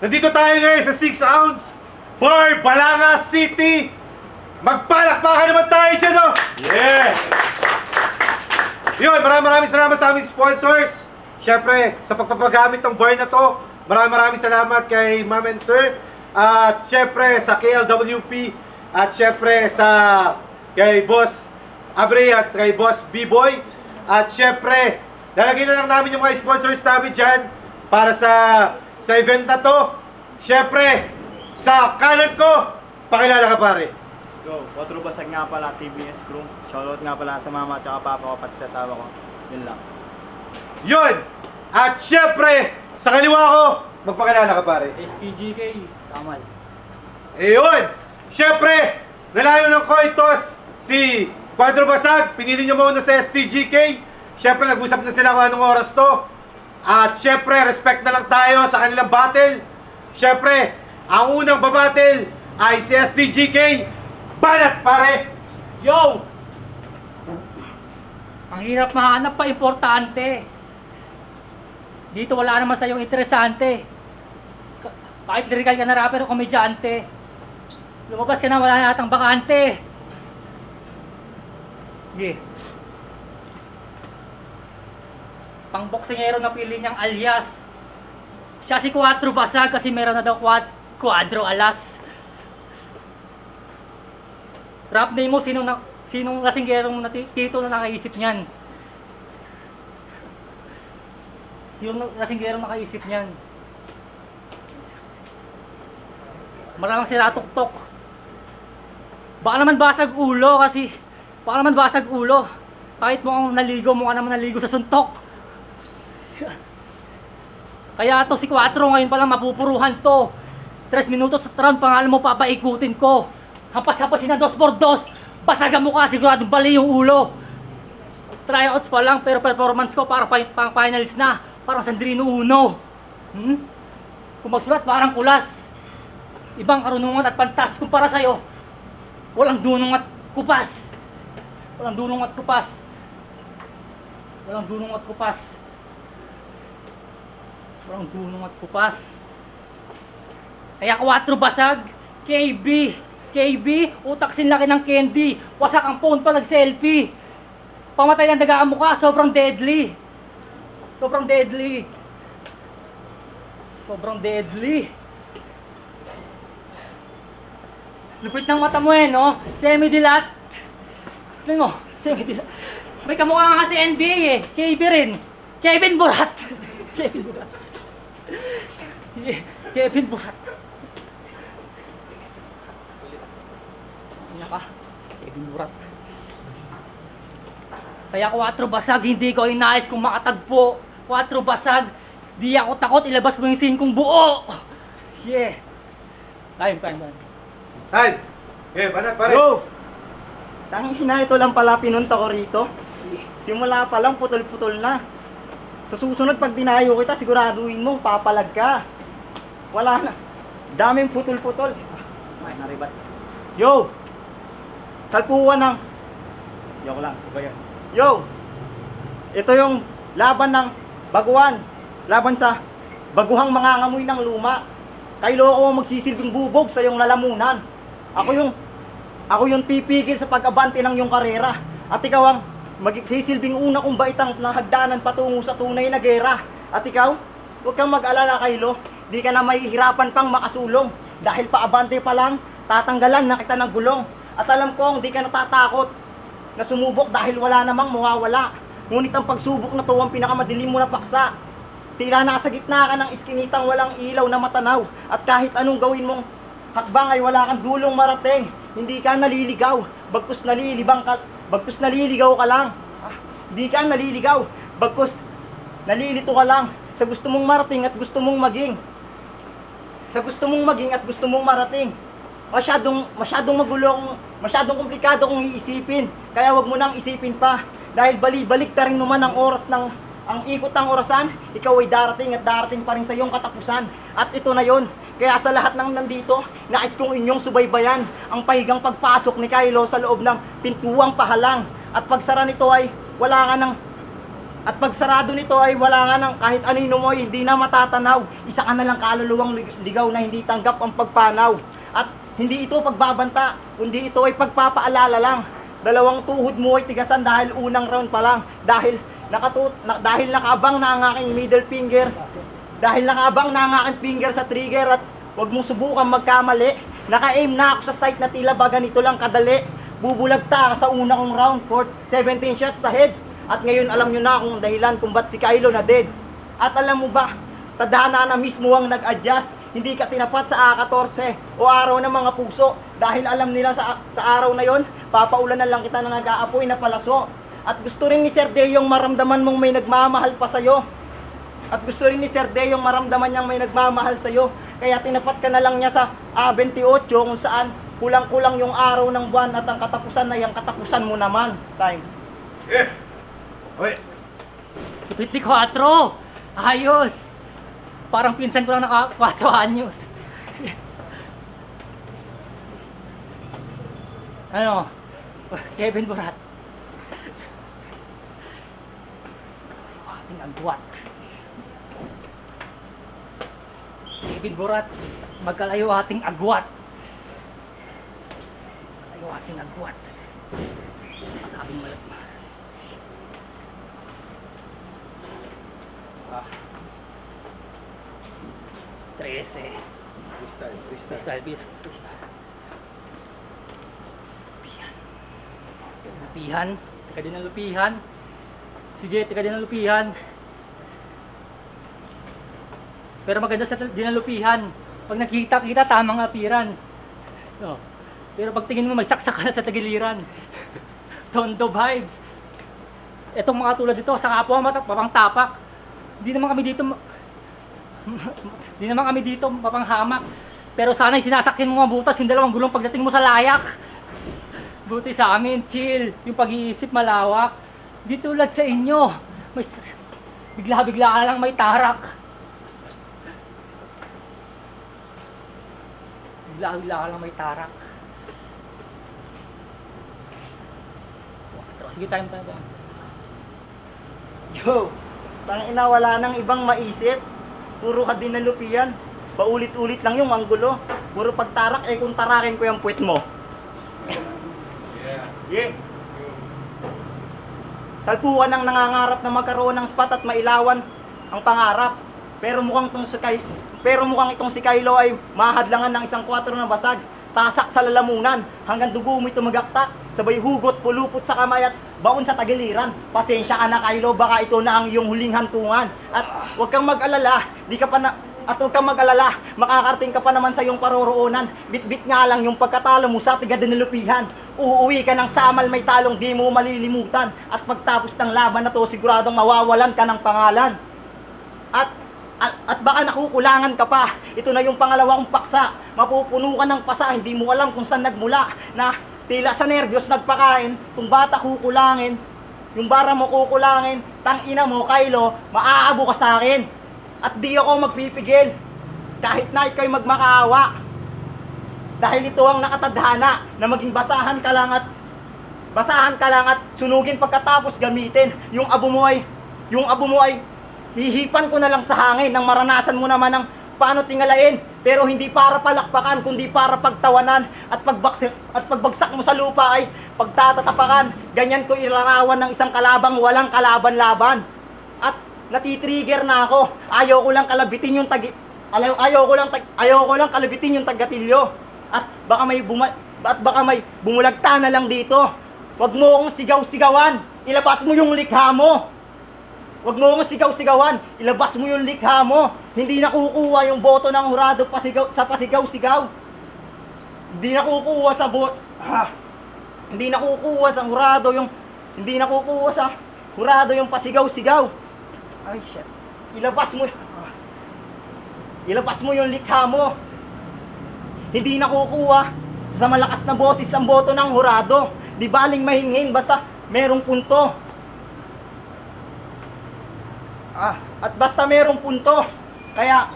Nandito tayo ngayon sa 6 ounce Bar, Balanga City. Magpalakpakan naman tayo dyan, no? Yeah! Yun, maraming salamat sa aming sponsors. Siyempre, sa pagpapagamit ng bar na to, maraming salamat kay Ma'am and Sir. At siyempre, sa KLWP. At siyempre, kay Boss Abre at kay Boss B-Boy. At siyempre, lalagay na lang namin yung mga sponsors namin dyan para sa event na to. Siyempre, sa kanan ko, pakilala ka pare. Go, Otro Basag nga pala, TBS Crew. Shoutout nga pala sa mama at papa ko pati sa asawa ko. Yun lang. Yun! At syempre, sa kaliwa ko, magpakilala ka pare. STGK, Samal. Ayun! Syempre, nalayo ng Coitos si Quadro Basag. Pinili nyo muna sa STGK. Syempre, nag-usap na sila kung anong oras to. At syempre, respect na lang tayo sa kanilang battle. Syempre, ang unang babattle ay si STGK. Banat pare! Yo! Ang hirap mahanap pa importante. Dito wala naman sa yung interesante. Kahit lyrical ka na rapper o komedyante. Lumabas ka na, wala na atang bakante. Yeah. Pang boksingero na pili niyang alias. Siya si Quatro Basag kasi meron na daw Quadro alas. Rap name mo, sinong lasinggerong tito na nakaisip niyan? Sinong lasinggerong nakaisip niyan? Maraming sira tuktok. Baka naman basag ulo kasi kahit mukhang naligo, mukha naman naligo sa suntok. Kaya to si Quatro ngayon palang mapupuruhan to. 3 minutos sa round, pangalan mo papaikutin ko. Hampas-hampasin na 2x2. Basagan mo ka, siguradong bali yung ulo. Tryouts pa lang, pero performance ko para pang finalist na. Parang Sandrino Uno. Kung magsulat, parang kulas. Ibang karunungan at pantas kumpara sa'yo. Walang dunong at kupas. Walang dunong at kupas. Walang dunong at kupas. Walang dunong at kupas. Kaya Quatro Basag, KB, utak sinlaki ng candy. Wasak ang phone pa nag-selfie. Pamatay ang daga ang mukha, sobrang deadly. Sobrang deadly. Sobrang deadly. Lupit ng mata mo no? Semi-dilat. Tingnan mo, semi-dilat. May kamukha nga kasi NBA KB rin. Kevin Burat. Kevin Burat. Kevin Burat. Ka, Kevin Burat. Kaya Quatro Basag, hindi ko inayos kung makatagpo. Quatro Basag, di ako takot, ilabas mo yung scene kong buo. Yeah. Time. Time! Eh, banat pare! Go! Tangina, ito lang pala pinunta ko rito. Simula pa lang, putol-putol na. Sa susunod, pag dinayo kita, siguraduhin mo, papalag ka. Wala na. Daming putol-putol. Ay, naribat. Yo! Salpuan ng... Yoko lang, iba yun. Yo! Ito yung laban ng baguhan. Laban sa baguhang mangangamoy ng luma. Kayo ako magsisilbing bubog sa iyong lalamunan. Ako yung pipigil sa pag-abante ng iyong karera. At ikaw ang magsisilbing una kong baitang na hagdanan patungo sa tunay na gera. At ikaw, huwag kang mag-alala Kylo. Di ka na mahihirapan pang makasulong. Dahil paabante pa lang, tatanggalan na kita ng gulong. At alam kong di ka natatakot na sumubok dahil wala namang mawawala. Ngunit ang pagsubok na to ang pinakamadilim mo na paksa. Tila nasa gitna ka ng iskinitang walang ilaw na matanaw. At kahit anong gawin mong hakbang ay wala kang dulong marating. Hindi ka naliligaw, bagkus naliligaw ka lang. Hindi ka naliligaw, bagkus nalilito ka lang sa gusto mong marating at gusto mong maging. Sa gusto mong maging at gusto mong marating. Masyadong magulo, masyadong komplikado kung iisipin. Kaya wag mo nang isipin pa. Dahil balik ta rin naman ang oras ng ang ikot ng orasan, ikaw ay darating at darating pa rin sa iyong katapusan. At ito na yon. Kaya sa lahat ng nandito, nais kong inyong subaybayan ang pahigang pagpasok ni Kylo sa loob ng pintuang pahalang. At pagsara nito ay wala ka ng At pag sarado nito ay wala nga ng kahit anino mo, hindi na matatanaw. Isa ka na lang kaluluwang ligaw na hindi tanggap ang pagpanaw. At hindi ito pagbabanta, kundi ito ay pagpapaalala lang. Dalawang tuhod mo ay tigasan dahil unang round pa lang. Dahil nakaabang na ang aking middle finger. Dahil nakaabang na ang aking finger sa trigger at huwag mong subukan magkamali. Naka-aim na ako sa sight na tila ba ganito lang kadali. Bubulagta ka sa una kong round for 17 shots sa head. At ngayon alam nyo na kung dahilan kung ba't si Kylo na deads. At alam mo ba, tadhana na mismo ang nag-adjust. Hindi ka tinapat sa A14 o araw ng mga puso. Dahil alam nila sa araw na yon, papaulan na lang kita na nag-aapoy na palaso. At gusto rin ni Sir Deyong maramdaman mong may nagmamahal pa sa'yo. At gusto rin ni Sir Deyong maramdaman niyang may nagmamahal sa'yo. Kaya tinapat ka na lang niya sa A28 kung saan kulang-kulang yung araw ng buwan at ang katapusan na yung katapusan mo naman. Time. Oy, Kapit ni 4! Ayos! Parang pinsan ko lang naka 4 anyos. Ano? Kevin Borat. Ating agwat. Kevin Borat, magkalayo ating agwat. Magkalayo ating agwat. Sabing malat na. 13. Freestyle. Lupihan. Teka din ang lupihan. Sige, teka din ang lupihan. Pero maganda sa din ang lupihan. Pag nakita-kita, tamang apiran. No. Pero pag tingin mo, may saksak ka na sa tagiliran. Tondo vibes. Etong mga tulad dito, sa kapwa mapang tapak. Hindi naman kami dito mapanghamak. Pero sana'y sinasakyan mo mga butas yung dalawang gulong pagdating mo sa layak. Buti sa amin, chill. Yung pag-iisip malawak. Di tulad sa inyo. May bigla-bigla ka lang may tarak. Bigla-bigla ka lang may tarak. Sige, time. Yo, tangina wala nang ibang maisip. Puro ka din na lupian. Paulit-ulit lang yung anggulo. Puro pagtarak kung tarakin ko yung puwet mo. Yeah. Salpukan ang nangangarap na magkaroon ng spot at mailawan ang pangarap. Pero mukhang itong si Kylo ay mahadlangan ng isang 4 na basag. Tasak sa lalamunan hanggang dugo mo'y tumagaktak. Sabay hugot, pulupot sa kamay at baon sa tagiliran. Pasensya ka na Kylo, baka ito na ang iyong huling hantungan. At huwag kang mag-alala, makakarating ka pa naman sa iyong paroroonan. Bit-bit nga lang yung pagkatalo mo sa tiga-dinalupihan. Uuwi ka ng samal may talong di mo malilimutan. At pagtapos ng laban na to, siguradong mawawalan ka ng pangalan. At baka nakukulangan ka pa. Ito na yung pangalawang paksa. Mapupuno ka ng pasa, hindi mo alam kung saan nagmula. Na tila sa nervyos nagpakain, kung bata kukulangin, yung bara mo kukulangin, tangina mo Kylo, maaabo ka sa akin. At di ako magpipigil, kahit na ikaw'y magmakaawa. Dahil ito ang nakatadhana, na maging basahan ka lang at sunugin pagkatapos gamitin. Yung abo mo ay hihipan ko na lang sa hangin nang maranasan mo naman ng paano tingalain. Pero hindi para palakpakan, kundi para pagtawanan. At pagbagsak mo sa lupa ay pagtatatapakan. Ganyan ko ilarawan ng isang kalabang walang kalaban-laban. At natitrigger na ako. Ayaw ko lang kalabitin yung tagatilyo. At baka may bumulagta na lang dito. Huwag mo akong sigaw-sigawan. Ilabas mo yung likha mo. Huwag mo akong sigaw-sigawan. Ilabas mo yung likha mo. Hindi nakukuha yung boto ng hurado sa pasigaw-sigaw. Hindi nakukuha sa hurado yung pasigaw-sigaw. Ay shit. Ilabas mo yung likha mo. Hindi nakukuha sa malakas na boses ang boto ng hurado. Di baling mahingin basta merong punto. At basta merong punto. Kaya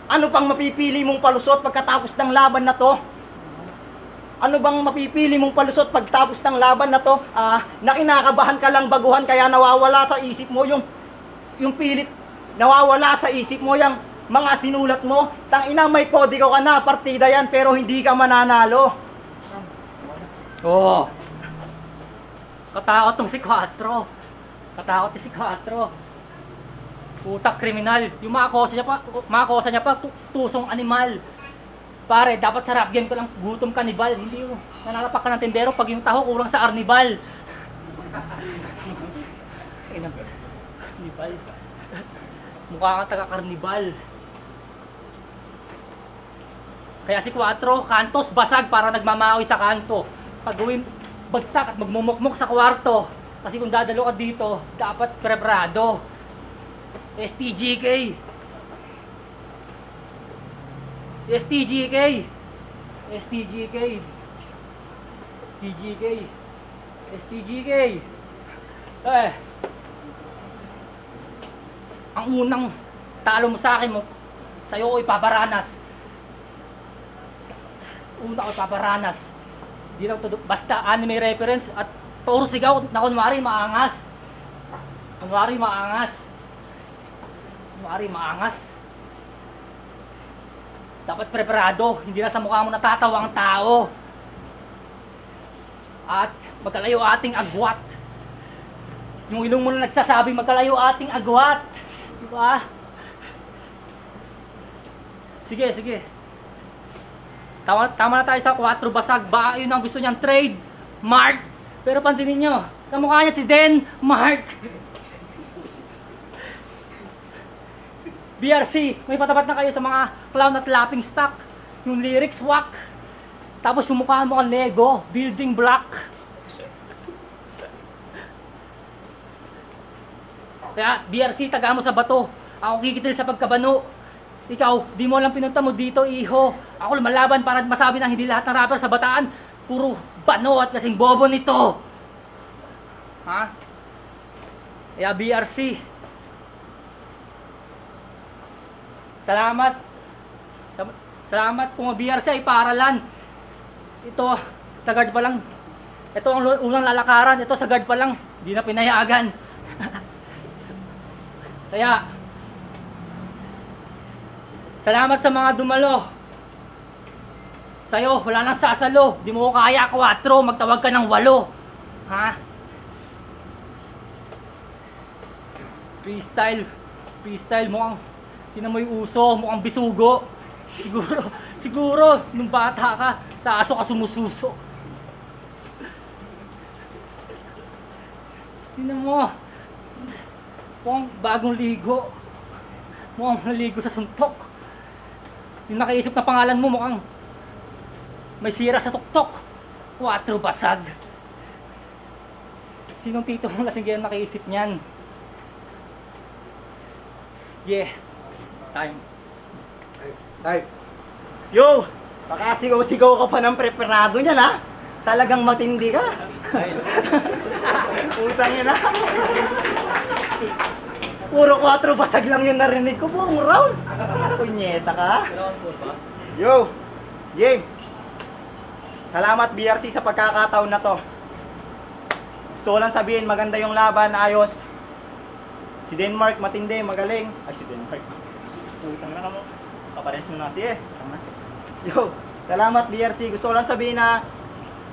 ano pang mapipili mong palusot pagkatapos ng laban na to? Ano bang mapipili mong palusot pagtapos ng laban na to? Na kinakabahan ka lang baguhan kaya nawawala sa isip mo yung pilit, nawawala sa isip mo yung mga sinulat mo. Tangina, may kodigo ka na, partida yan, pero hindi ka mananalo. Oo. Katakot tong si Quatro. Katakot si Quatro. Utak kriminal. Yung mga kosa niya pa, tusong animal. Pare, dapat sa rap game ko lang gutom kanibal. Hindi yung nanalapak ka ng tindero pag yung taho kulang sa arnibal. Karnibal. Mukha kang taga-karnibal. Kaya si Quatro, kantos basag para nagmamaoy sa kanto. Pag gawin bagsak at magmumukmok sa kwarto. Kasi kung dadalo ka dito, dapat preparado. STGK. STGK. STGK. STGK. STGK. Ang unang talo mo sa akin mo, sa'yo ko ipaparanas. Una ko ipaparanas. Di lang todo, basta anime reference at puro sigaw na kunwari maangas. Kunwari maangas. Kunwari maangas. Dapat preparado, hindi na sa mukha mo natatawa ang tao. At magkalayo ating agwat. Yung ilong mo na nagsasabing magkalayo ating agwat. Diba? Sige, sige. Tama na tayo sa 4 basag. Baka yun ang gusto niyang trade. Mark. Pero pansinin nyo, kamukha niya si Den Mark. BRC, may patapat na kayo sa mga clown at laughing stock. Yung lyrics, wak. Tapos yung mukha mo kang Lego, building block. Kaya BRC, taga mo sa bato. Ako kikitil sa pagkabano. Ikaw, di mo alam pinunta mo dito, iho. Ako lumalaban para masabi na hindi lahat ng rapper sa Bataan puro bano at kasing bobo nito. Ha? Kaya BRC, salamat. Salamat kung BRC ay paaralan. Ito, sa guard pa lang. Ito ang unang lalakaran. Ito sa guard pa lang. Di na pinayagan. Kaya, salamat sa mga dumalo. Sa'yo, wala nang sasalo. Di mo ko kaya 4, magtawag ka ng 8. Ha? Freestyle, mukhang tinan mo yung uso, mukhang bisugo. Siguro, nung bata ka, sa aso ka sumususo. Tinan mo, mukhang bagong ligo. Mukhang naligo sa suntok. Yung nakaisip na pangalan mo, mukhang may sira sa tuktok. 4 basag. Sinong tito mong lasinggehan nakaisip niyan? Yeah. Time. Yo! Baka sigaw-sigaw ka pa ng preparado niyan, ha? Talagang matindi ka. Utang yan, ha? Puro 4 basag lang yung narinig ko buong round. Punyeta ka. Yo! Game! Salamat BRC sa pagkakataon na to. Gusto ko lang sabihin, maganda yung laban, ayos. Si Denmark, matindi, magaling. Ay, si Denmark. Utang na ka mo. Kapares mo na siya. Yo! Salamat BRC. Gusto ko lang sabihin na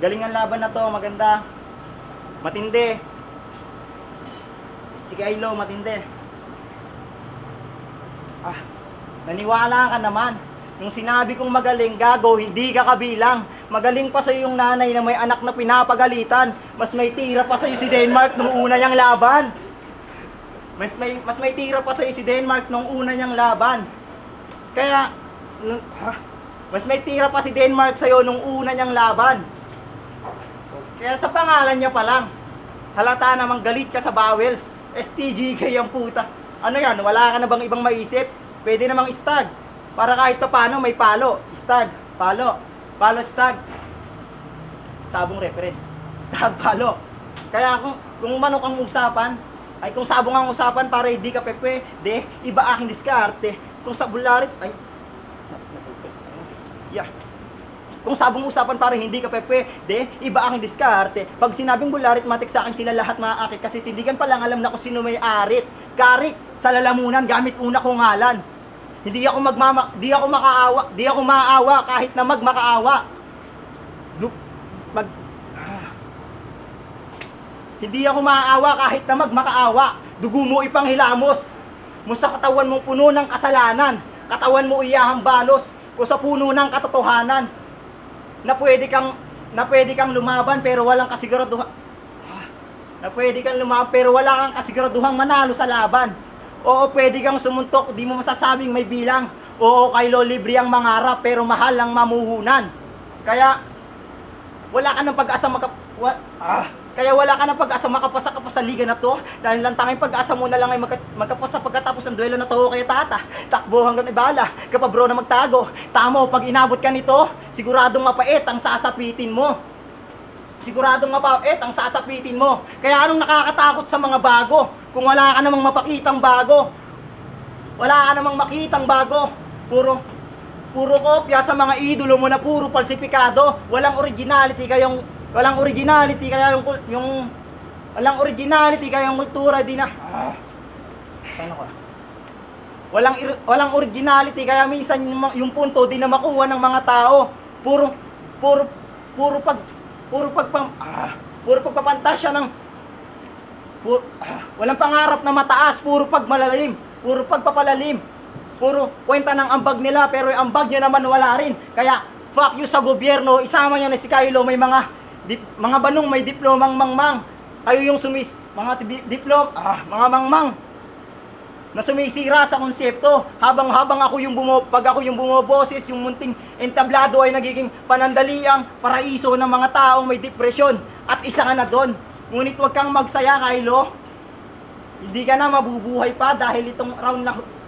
galing ang laban na to, maganda. Matindi. Si Kylo, matindi. Naniwala ka naman. Nung sinabi kong magaling, gago, hindi ka kabilang. Magaling pa sa'yo yung nanay na may anak na pinapagalitan. Mas may tira pa sa'yo si Denmark nung una niyang laban. Mas may tira pa sa'yo si Denmark nung una niyang laban. Kaya, mas may tira pa si Denmark sa'yo nung una niyang laban. Kaya sa pangalan niya pa lang, halata namang galit ka sa bowels. STGK ang puta. Ano yan, wala ka na bang ibang maisip? Pwede namang stag. Para kahit pa paano may palo. Stag, palo. Palo, stag. Sabong reference. Stag, palo. Kaya kung manok ang usapan, ay kung sabong ang usapan para hindi ka pepe, de, iba aking diskarte. Kung sa bularit, ay, yeah. Kung sabong usapan para hindi ka pwede, iba ang diskarte. Pag sinabing bularit, matik sa akin sila lahat maaakit kasi tindigan pa lang alam na kung sino may arit. Karit sa lalamunan gamit una kong ngalan. Hindi ako di ako maaawa kahit na magmakaawa. Hindi ako maaawa kahit na magmakaawa. Dugo mo ipanghilamos. Mo sa katawan mong puno ng kasalanan. Katawan mo iyahang balos. O sa puno ng katotohanan. Na pwede kang lumaban pero walang kasiguraduhan. Na pwede kang lumaban pero wala kang kasiguraduhang manalo sa laban. Oo, pwede kang sumuntok, di mo masasabing may bilang. Oo, kay libre ang mangarap pero mahal ang mamuhunan. Kaya wala ka ng pag-asa Kaya wala ka ng pag-asa makapasa ka pa sa liga na to. Dahil lang tanging pag-asa mo na lang ay magkapasa pagkatapos ng duelo na to kay tata. Takbo hanggang ibala, kapabro na magtago. Tamo, pag inabot ka nito, siguradong mapait ang sasapitin mo. Siguradong mapait ang sasapitin mo. Kaya anong nakakatakot sa mga bago? Kung wala ka namang mapakitang bago. Wala ka namang makitang bago. Puro kopya sa mga idolo mo na puro falsifikado. Walang originality kaya yung kultura di na. Saan ako? Walang originality kaya minsan yung punto di na makuha ng mga tao. Puro pagpapantasya ng walang pangarap na mataas, puro pagmalalim, puro pagpapalalim, puro kwenta ng ambag nila pero yung ambag niya naman wala rin. Kaya fuck you sa gobyerno, isama niyo na si Kylo, may mga banong may diplomang mangmang. Kayo yung mga mangmang na sumisira sa konsepto habang pag ako yung bumoboses, yung munting entablado ay nagiging panandaliang paraiso ng mga taong may depresyon at isa ka na doon. Ngunit huwag kang magsaya, Kylo. Hindi ka na mabubuhay pa dahil itong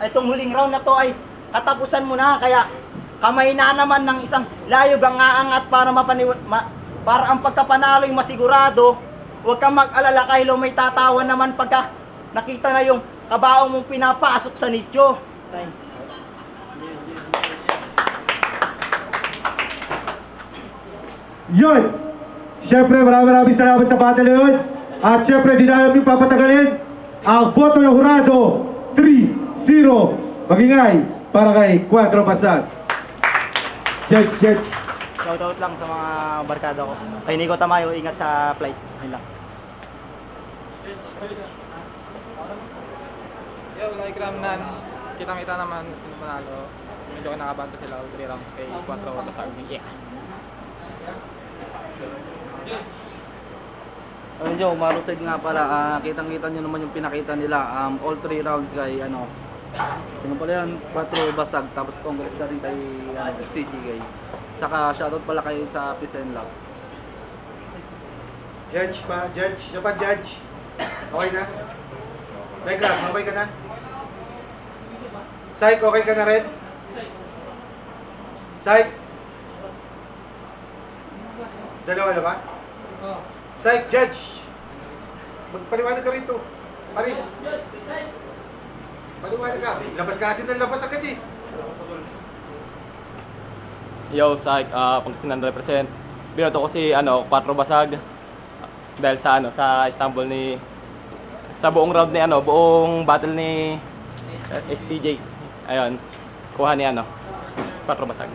huling round na to ay katapusan mo na. Kaya kamay na naman ng isang layog ang aangat para ang pagkapanalo'y masigurado. Huwag kang mag-alala, Kylo, may tatawa naman pagka nakita na yung kabaong mong pinapasok sa nicho. Yun! Siyempre, maraming salamat sa battle yun. At siyempre, di namin papatagalin ang boto ng hurado 3-0 magingay para kay 4 Basag. Judge. Shoutout lang sa mga barkada ko. Kay Nico Tamayo, ingat sa flight. Ayun lang. Like Ramnan, kitang-kita naman sino manalo. Medyo kinakabahan sila 3 rounds kay 4 Basag. Yeah. Ayun Joe, Maruseg nga pala, kitang-kita nyo naman yung pinakita nila, all 3 rounds kay sino pala yan, 4 Basag, tapos congrats na rin kay STG guys. Saka shoutout pala kayo sa Peace and Love. Judge. Siya pa, Judge. Okay na? Background, okay ka na? Psych, okay ka na rin? Psych? Dalawa na ba? Oo. Psych, Judge. Magpaliwanag ka rito. Pari. Paliwanag ka. Labas ka kasi ng labas agad eh. Yo, Psych, Pangasinan represent. Binoto ko si 4 Basag dahil sa Istanbul sa buong round ni buong battle ni STJ. Ayun. Kuha ni 4 Basag.